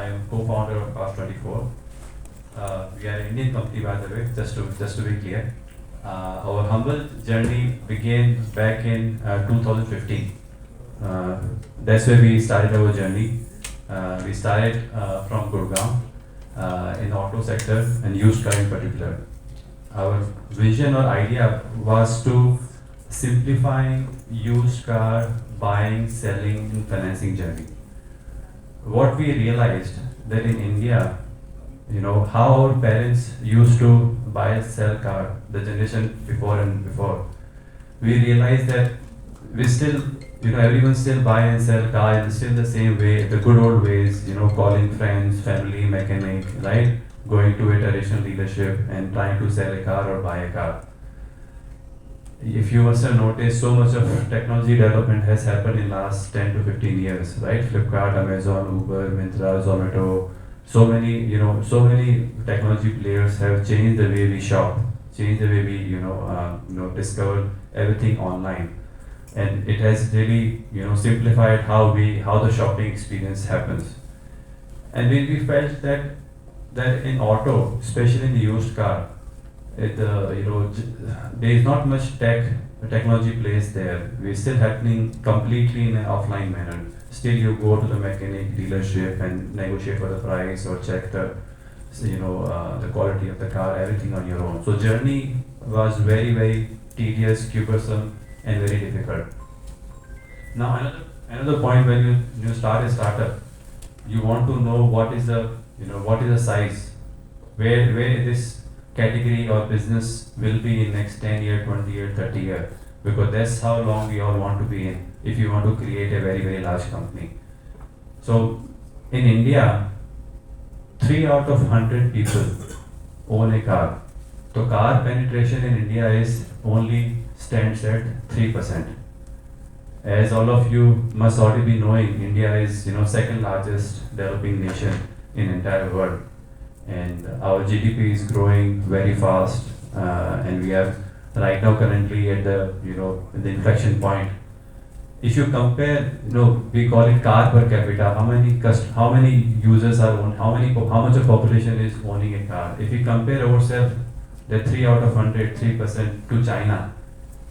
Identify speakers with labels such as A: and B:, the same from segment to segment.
A: am co-founder of Path24. We are an Indian company, by the way, just to be clear. Our humble journey began back in 2015. That's where we started our journey. We started from Gurgaon in the auto sector and used car in particular. Our vision or idea was to simplify used car buying, selling, and financing journey. What we realized that in India, how our parents used to buy, sell car, the generation before and before, we realized that we still, everyone still buy and sell car in still the same way, the good old ways, calling friends, family, mechanic, right? Going to a traditional dealership and trying to sell a car or buy a car. If you must have noticed, so much of technology development has happened in last 10 to 15 years, right? Flipkart, Amazon, Uber, Myntra, Zomato, so many technology players have changed the way we shop, changed the way we, discover everything online. And it has really, simplified how the shopping experience happens. And we felt that in auto, especially in the used car, there is not much technology plays there. We're still happening completely in an offline manner. Still, you go to the mechanic dealership and negotiate for the price or check the quality of the car, everything on your own. So journey was very, very tedious, cumbersome, and very difficult. Now another point when you start a startup, you want to know what is the size, where this category or business will be in next 10 year, 20 year, 30 year, because that's how long we all want to be in if you want to create a very, very large company. So in India, 3 out of 100 people own a car. So car penetration in India stands at 3%. As all of you must already be knowing, India is second largest developing nation in entire world, and our GDP is growing very fast, and we are right now currently at the inflection point. If you compare, we call it car per capita, how many users are own, how much of population is owning a car. If we compare ourselves, the 3 out of 100, 3% to China.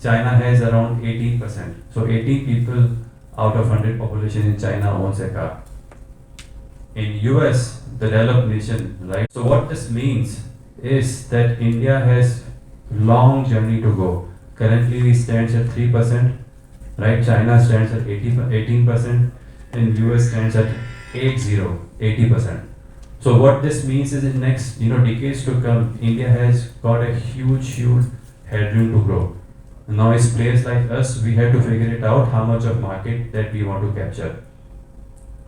A: China has around 18%. So 18 people out of 100 population in China owns a car. In US, the developed nation, right? So what this means is that India has long journey to go. Currently, we stands at 3%, right? China stands at 18%, and US stands at 80%. So what this means is in next decades to come, India has got a huge headroom to grow. Now as players like us, we have to figure it out how much of market that we want to capture.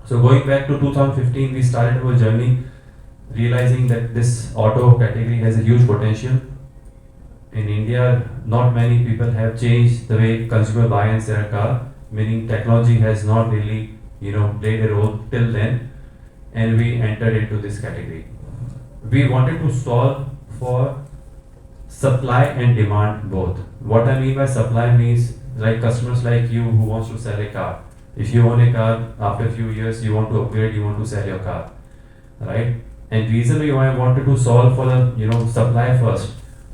A: So going back to 2015, we started our journey realizing that this auto category has a huge potential. In India, not many people have changed the way consumer buy and sell a car, meaning technology has not really played a role till then, and we entered into this category. We wanted to solve for supply and demand both. What I mean by supply means like customers like you who wants to sell a car. If you own a car, after a few years you want to upgrade, you want to sell your car, right? And reason why I wanted to solve for the supply first,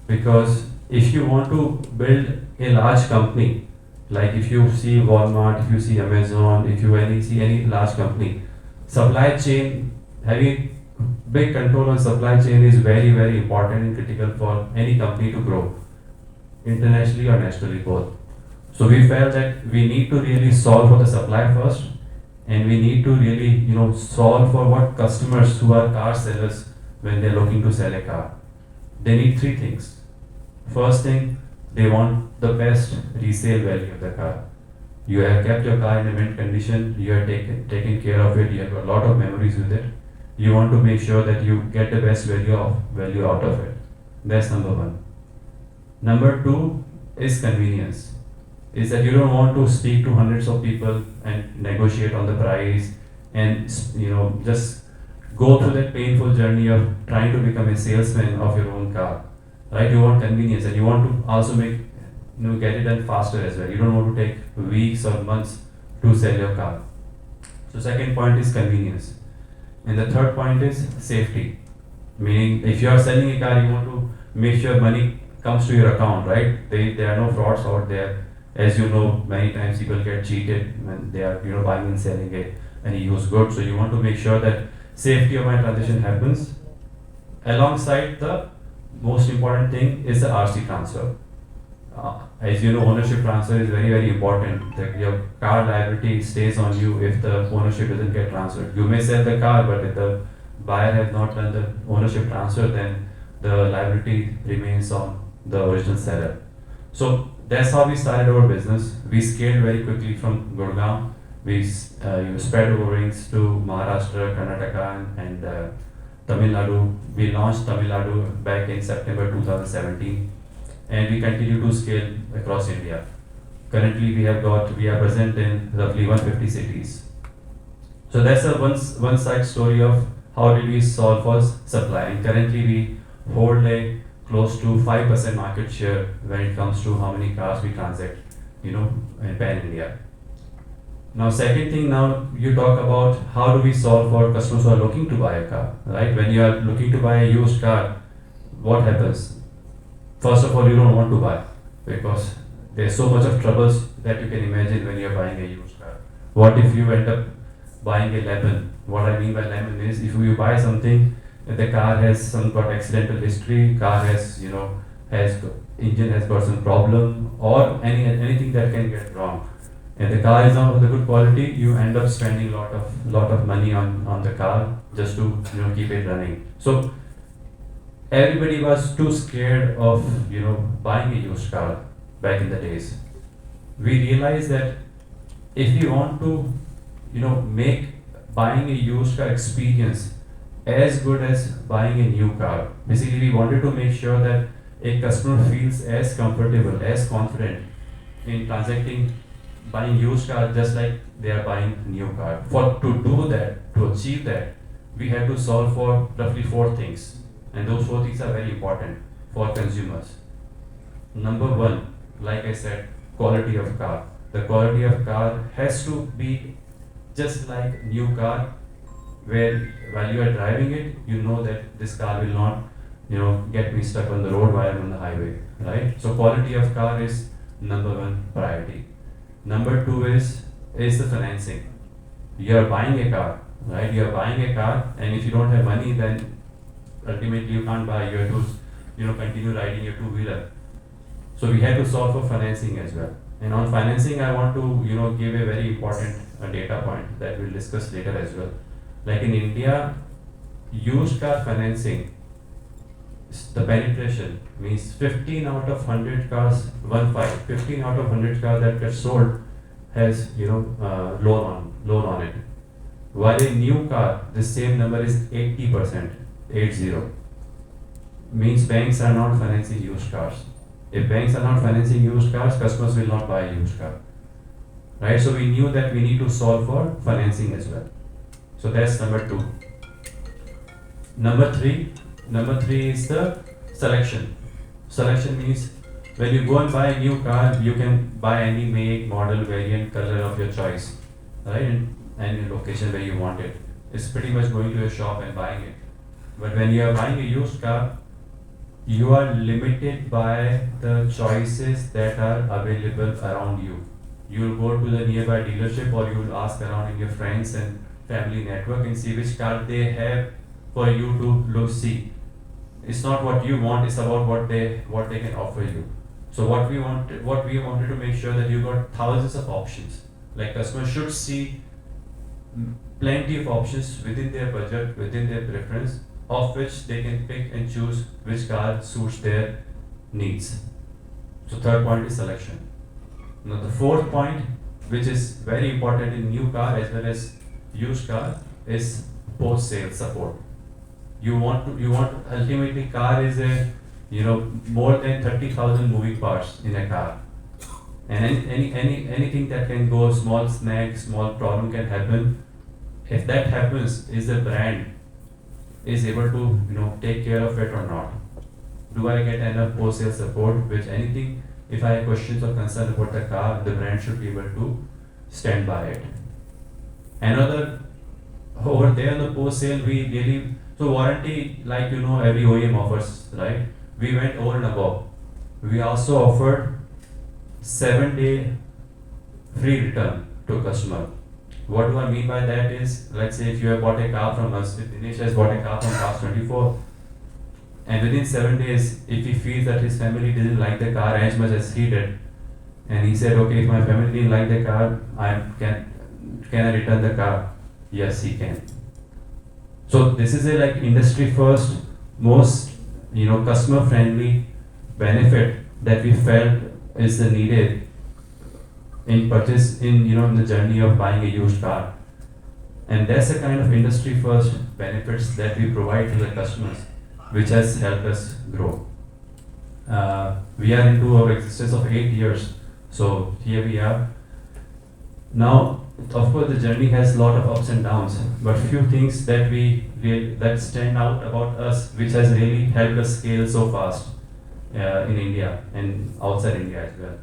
A: because if you want to build a large company, like if you see Walmart, if you see Amazon, if you see any large company, supply chain, having big control on supply chain is very, very important and critical for any company to grow, internationally or nationally both. So we felt that we need to really solve for the supply first, and we need to really solve for what customers who are car sellers when they're looking to sell a car. They need 3 things. First thing, they want the best resale value of the car. You have kept your car in a mint condition, you have taken care of it, you have a lot of memories with it. You want to make sure that you get the best value out of it. That's number 1. Number 2 is convenience. Is that you don't want to speak to hundreds of people and negotiate on the price and just go through that painful journey of trying to become a salesman of your own car, right? You want convenience, and you want to also get it done faster as well. You don't want to take weeks or months to sell your car. So second point is convenience. And the third point is safety. Meaning, if you are selling a car, you want to make sure money comes to your account, right? There are no frauds out there. As you know, many times people get cheated when they are buying and selling any used goods. So you want to make sure that safety of my transaction happens. Alongside the most important thing is the RC transfer. As you know, ownership transfer is very, very important. Your car liability stays on you if the ownership doesn't get transferred. You may sell the car, but if the buyer has not done the ownership transfer, then the liability remains on the original seller. So that's how we started our business. We scaled very quickly from Gurgaon. We spread our wings to Maharashtra, Karnataka, and Tamil Nadu. We launched Tamil Nadu back in September 2017, and we continue to scale across India. Currently, we are present in roughly 150 cities. So that's a one side story of how did we solve for supply. And currently, we hold a close to 5% market share when it comes to how many cars we transact, in pan India. Now, second thing, now you talk about how do we solve for customers who are looking to buy a car, right? When you are looking to buy a used car, what happens? First of all, you don't want to buy because there's so much of troubles that you can imagine when you're buying a used car. What if you end up buying a lemon? What I mean by lemon is if you buy something, the car has some got accidental history, car has engine has got some problem or anything that can get wrong, and the car is not of the good quality, you end up spending lot of money on the car just to keep it running. So everybody was too scared of buying a used car back in the days. We realized that if we want to make buying a used car experience as good as buying a new car, basically we wanted to make sure that a customer feels as comfortable, as confident in transacting buying used car just like they are buying new car. To do that, to achieve that, we had to solve for roughly 4 things, and those 4 things are very important for consumers. Number 1, like I said, quality of car. The quality of car has to be just like new car, where while you are driving it, you know that this car will not get me stuck on the road while I'm on the highway, right? So quality of car is number 1 priority. Number 2 is the financing. You are buying a car, right? You are buying a car, and if you don't have money, then ultimately you can't buy. You have to continue riding your 2-wheeler. So we had to solve for financing as well. And on financing, I want to give a very important data point that we'll discuss later as well. Like in India, used car financing, the penetration means 15 out of 100 cars, 15 out of 100 cars that get sold has loan on it. While a new car, the same number is 80%, 80. Means banks are not financing used cars. If banks are not financing used cars, customers will not buy a used car, right? So we knew that we need to solve for financing as well. So that's number 2. Number three is the selection. Selection means when you go and buy a new car, you can buy any make, model, variant, color of your choice, right? And any location where you want it. It's pretty much going to a shop and buying it. But when you are buying a used car, you are limited by the choices that are available around you. You will go to the nearby dealership, or you will ask around in your friends and family network and see which car they have for you to see. It's not what you want, it's about what they can offer you. So what we wanted to make sure that you got thousands of options. Like customers should see plenty of options within their budget, within their preference, of which they can pick and choose which car suits their needs. So third point is selection. Now the fourth point, which is very important in new car as well as used car, is post-sale support. You want ultimately, car is a more than 30,000 moving parts in a car, and anything that can go, small snag, small problem can happen. If that happens, is the brand is able to take care of it or not? Do I get enough post-sale support? Which anything, if I have questions or concern about the car, the brand should be able to stand by it. Another over there on the post sale, we really, so warranty, like every OEM offers, right? We went over and above. We also offered 7-day free return to a customer. What do I mean by that is, let's say if you have bought a car from us, if Dinesh has bought a car from Cars24, and within 7 days, if he feels that his family didn't like the car as much as he did, and he said, okay, if my family didn't like the car, can I return the car? Yes, he can. So this is a like industry first, most customer friendly benefit that we felt is needed in purchase in the journey of buying a used car, and that's the kind of industry first benefits that we provide to the customers, which has helped us grow. We are into our existence of 8 years, so here we are. Now, of course, the journey has a lot of ups and downs, but few things that stand out about us, which has really helped us scale so fast in India and outside India as well.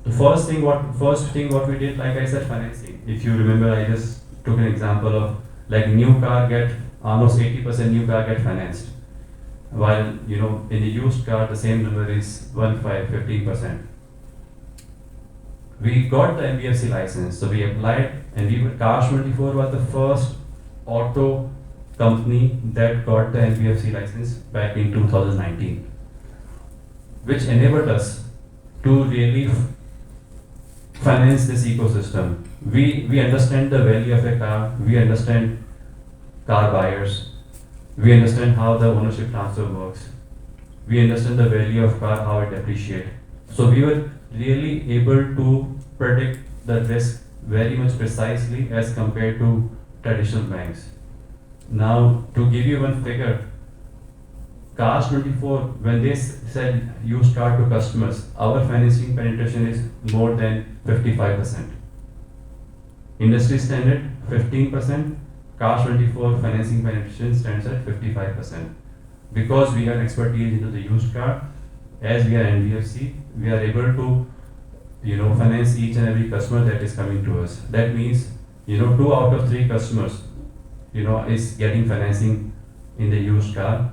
A: The first thing what we did, like I said, financing. If you remember, I just took an example of like new car get almost 80% new car get financed, while in the used car the same number is 15%. We got the NBFC license, so we applied, and Cars24 was the first auto company that got the NBFC license back in 2019, which enabled us to really finance this ecosystem. We understand the value of a car, we understand car buyers, we understand how the ownership transfer works, we understand the value of car, how it depreciates. So we were really able to predict the risk very much precisely as compared to traditional banks. Now, to give you one figure, Cars24, when they sell used car to customers, our financing penetration is more than 55%. Industry standard 15%, Cars24 financing penetration stands at 55%. Because we have expertise into the used car, as we are NBFC, we are able to finance each and every customer that is coming to us. That means 2 out of 3 customers is getting financing in the used car,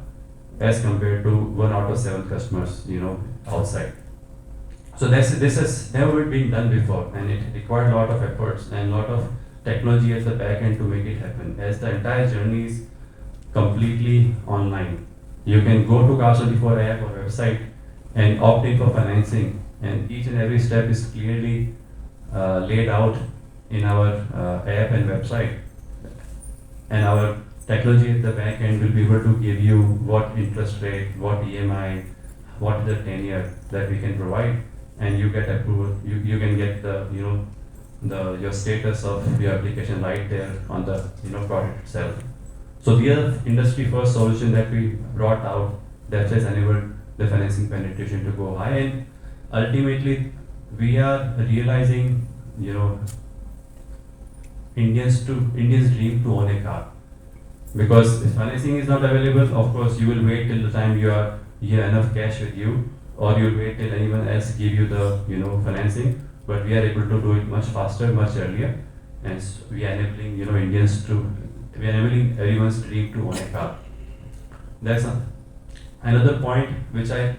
A: as compared to 1 out of 7 customers outside. So this has never been done before, and it required a lot of efforts and a lot of technology at the back end to make it happen, as the entire journey is completely online. You can go to Cars24 app or website and opt in for financing, and each and every step is clearly laid out in our app and website, and our technology at the back end will be able to give you what interest rate, what EMI, what is the tenure that we can provide, and you get approval. You can get your status of your application right there on the product itself. So the other industry first solution that we brought out that has enabled the financing penetration to go high, and ultimately we are realizing Indians dream to own a car. Because if financing is not available, of course you will wait till the time you have enough cash with you, or you will wait till anyone else give you the financing. But we are able to do it much faster, much earlier, and we are enabling we are enabling everyone's dream to own a car. That's another point which I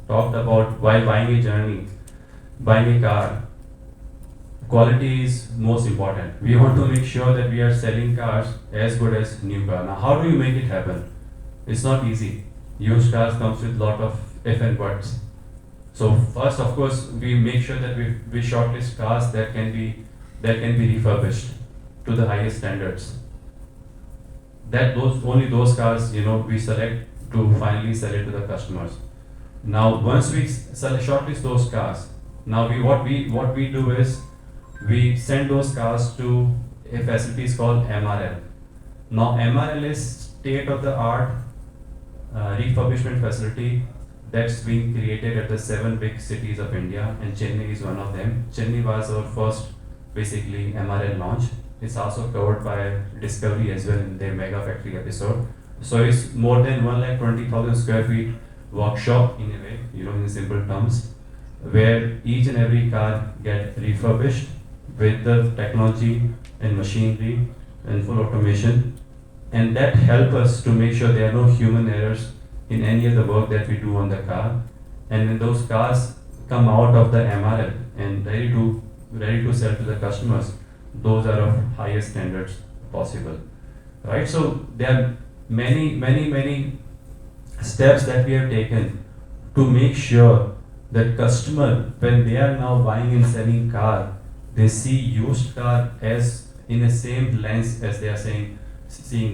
A: talked about while buying a car. Quality is most important. We want to make sure that we are selling cars as good as new car. Now, how do you make it happen? It's not easy. Used cars comes with lot of if and buts. So first, of course, we make sure that we shortlist cars that can be refurbished to the highest standards. Only those cars we select to finally sell it to the customers. Now, once we shortlist those cars, now what we do is we send those cars to a facility called MRL. Now, MRL is state-of-the-art refurbishment facility that's being created at the 7 big cities of India, and Chennai is one of them. Chennai was our first, basically, MRL launch. It's also covered by Discovery as well in their Mega Factory episode. So it's more than 120,000 square feet workshop in a way, in simple terms, where each and every car get refurbished with the technology and machinery and full automation, and that help us to make sure there are no human errors in any of the work that we do on the car. And when those cars come out of the MRL and ready to sell to the customers, those are of highest standards possible, right? So there are many steps that we have taken to make sure that customer, when they are now buying and selling car, they see used car as in the same lens as they are seeing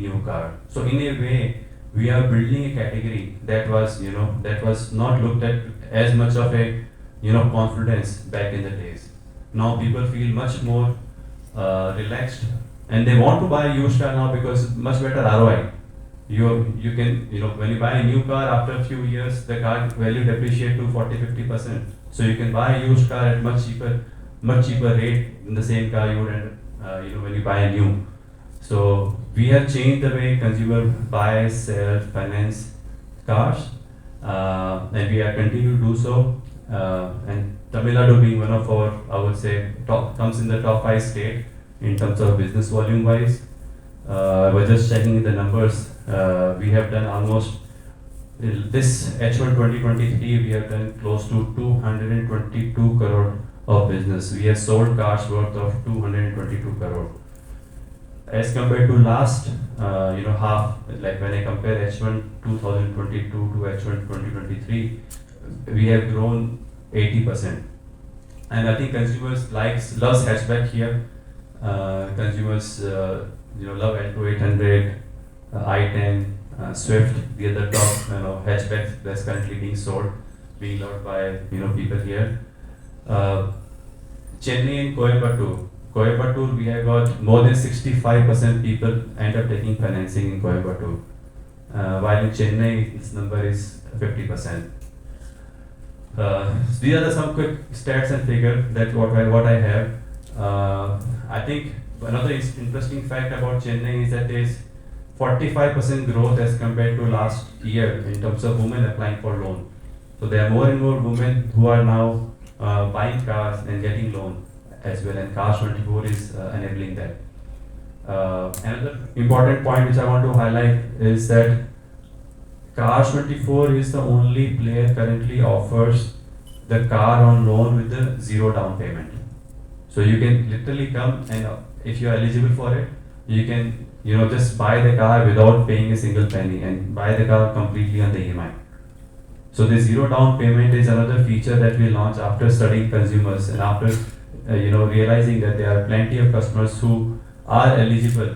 A: new car. So in a way, we are building a category that was not looked at as much of a confidence back in the days. Now people feel much more relaxed, and they want to buy a used car now because much better ROI. You can, when you buy a new car, after a few years the car value depreciate to 40-50%. So you can buy a used car at much cheaper rate than the same car you would end, when you buy a new. So we have changed the way consumer buy, sell, finance cars, and we are continue to do so. And Tamil Nadu being one of our, I would say, comes in the top 5 state in terms of business volume wise. We're just checking the numbers. We have done almost this H1 2023. We have done close to 222 crore of business. We have sold cars worth of 222 crore. As compared to last, half, like when I compare H1 2022 to H1 2023, we have grown 80%. And I think consumers loves hatchback here. Consumers, love Alto 800, i10, Swift. The other top, hatchbacks that's currently being loved by people here. Chennai and Coimbatore, we have got more than 65% people end up taking financing in Coimbatore, while in Chennai this number is 50%. These are some quick stats and figures that what I have. I think another interesting fact about Chennai is that there is 45% growth as compared to last year in terms of women applying for loan. So there are more and more women who are now buying cars and getting loan as well, and Cars 24 is enabling that. Another important point which I want to highlight is that Cars 24 is the only player currently offers the car on loan with the zero down payment. So you can literally come and if you are eligible for it, you can just buy the car without paying a single penny and buy the car completely on the EMI. So the zero down payment is another feature that we launched after studying consumers and after realizing that there are plenty of customers who are eligible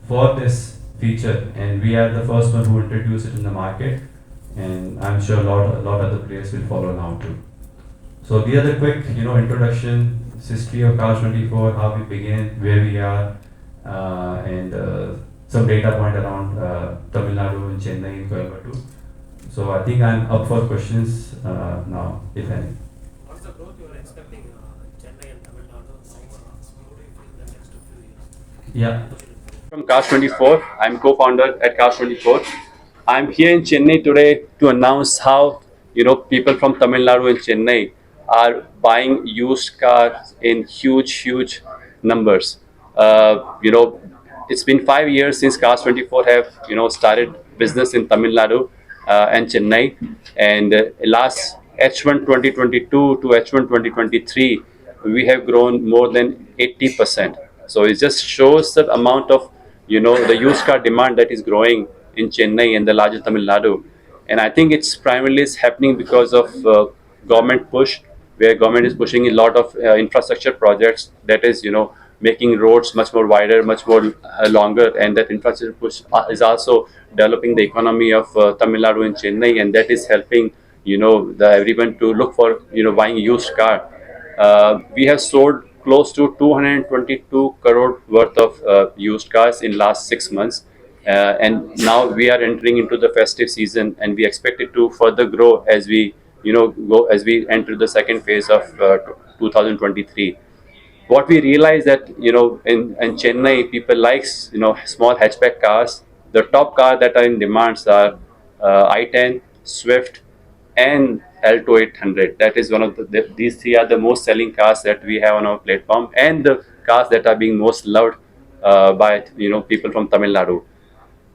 A: for this feature, and we are the first one who introduced it in the market, and I'm sure a lot of other players will follow now too. So the other quick introduction, history of Cars 24, how we began, where we are, and some data point around Tamil Nadu and Chennai and Coimbatore. So I think I'm up for questions now, if any.
B: What's the growth you are expecting Chennai and Tamil Nadu? How do you feel in the next few years?
A: Yeah.
C: From Cars 24, I'm co-founder at Cars 24. I'm here in Chennai today to announce how people from Tamil Nadu and Chennai are buying used cars in huge numbers. It's been 5 years since Cars 24 have started business in Tamil Nadu and Chennai, and last H1 2022 to H1 2023, we have grown more than 80%. So it just shows the amount of the used car demand that is growing in Chennai and the larger Tamil Nadu. And I think it's primarily happening because of government push, where government is pushing a lot of infrastructure projects that is making roads much more wider, much more longer, and that infrastructure push is also developing the economy of Tamil Nadu and Chennai, and that is helping everyone to look for buying a used car. We have sold close to 222 crore worth of used cars in last 6 months, and now we are entering into the festive season, and we expect it to further grow as we go as we enter the second phase of 2023. What we realize that in Chennai, people likes small hatchback cars. The top cars that are in demands are i10, Swift, and Alto 800. That is one of these three are the most selling cars that we have on our platform, and the cars that are being most loved by people from Tamil Nadu.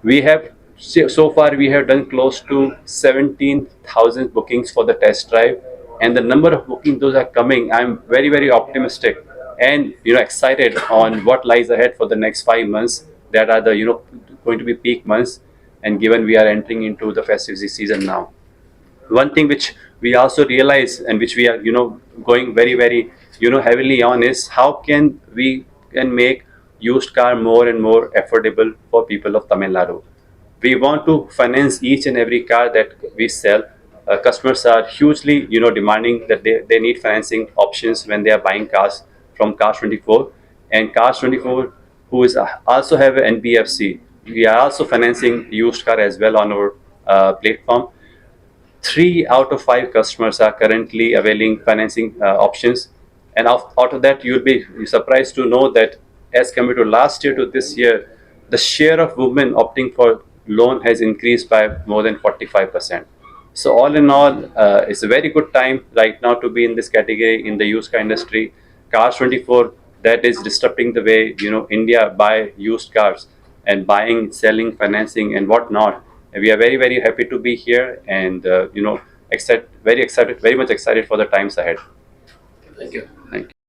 C: We have so far we have done close to 17,000 bookings for the test drive, and the number of bookings those are coming. I'm very optimistic and excited on what lies ahead for the next 5 months. That are the going to be peak months, and given we are entering into the festive season now. One thing which we also realize and which we are going very heavily on is how can make used car more and more affordable for people of Tamil Nadu. We want to finance each and every car that we sell. Customers are hugely demanding that they need financing options when they are buying cars from Cars 24, and Cars 24 who is also have an NBFC. We are also financing used car as well on our platform. 3 out of 5 customers are currently availing financing options, and out of that you'll be surprised to know that as compared to last year to this year, the share of women opting for loan has increased by more than 45%. So all in all, it's a very good time right now to be in this category in the used car industry. Cars 24, that is disrupting the way India buy used cars and buying, selling, financing, and whatnot. And we are very happy to be here, and very excited, very much excited for the times ahead.
D: Thank you.